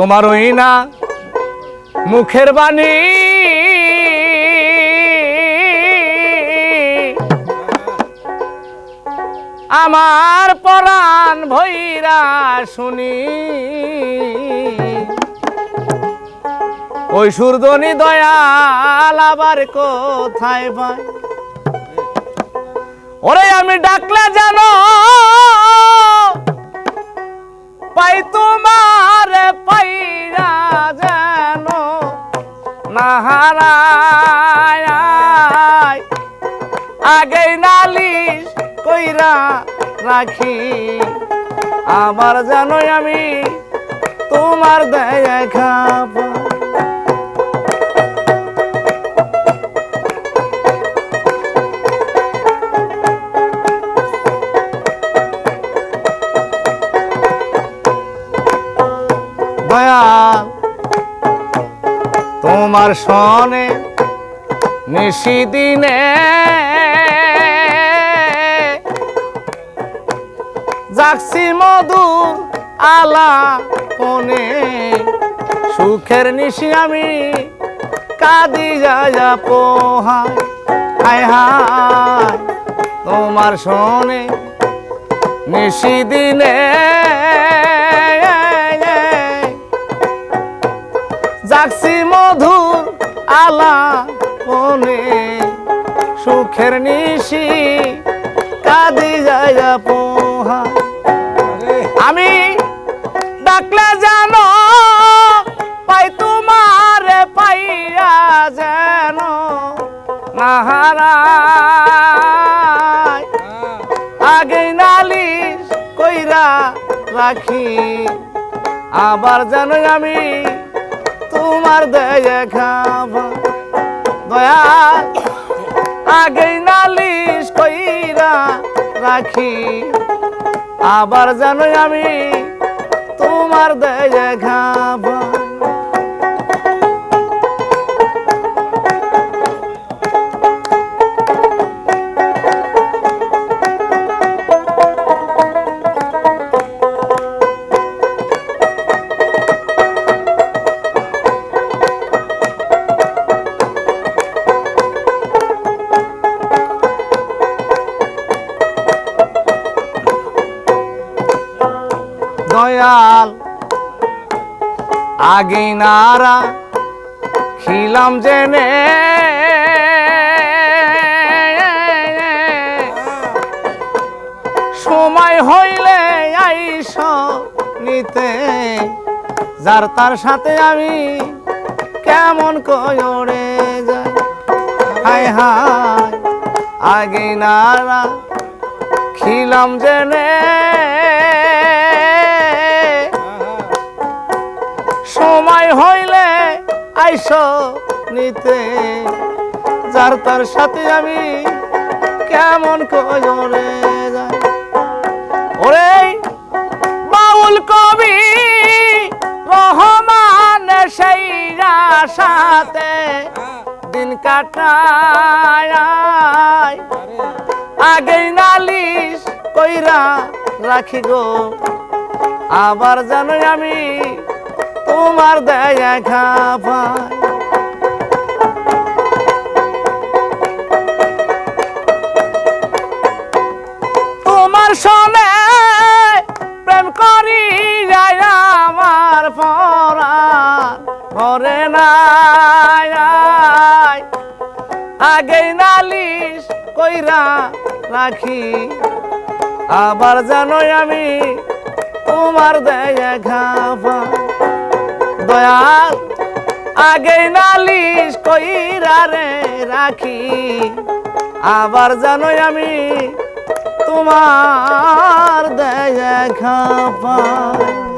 তোমার ওই না মুখের বাণী আমার পরাণ ভৈরা শুনি ওই সুরধ্বনি দয়াল আবার কোথায় পাই ওরে আমি ডাকলে জানো পাই তোমার পাইরা যেন না হারায় আগে নালিশ কইরা রাখি আবার জানো আমি তোমার দেখা পাই দয়াল তোমার সনে নিশি দিনে জাগছি মধুর আলাপনে সুখের নিশি আমি কাঁদি যায়া পোহায় হায় হায় তোমার সনে নিশি দিনে জাগছি মধুর আলাপনে সুখের নিশি কাঁদি যায়া পোহা আমি ডাকলে জানো পাই তোমার পাইয়া যেন না হারায় আগে নালিশ কইরা রাখি আবার জানো আমি তোমার দেখা পাই দয়াল আগে নালিশ কইরা রাখি আবার জানো আমি তোমার দেখা পাই দয়াল আগে নারা খিলাম জেনে সময় হইলে আইস নিতে যার তার সাথে আমি কেমন করে যাই হায় হায় আগে নারা খিলাম জেনে সময় হইলে আইস নিতে যার তার সাথে আমি কেমন করে যাই ওরে বাউল কবি রহমান সেই সাথে দিন কাটায় আগে নালিশ কইরা রাখি গো আবার জানো আমি তোমার দেখা পাই তোমার সনে প্রেম করি যায় আমার পরাণ ভরে নাই আগে নালিশ কইরা রাখি আবার জানো আমি তোমার দেখা পাই দয়াল আগে নালিশ কইরা রে রাখি আবার জানো আমি তোমার দেখা পাই।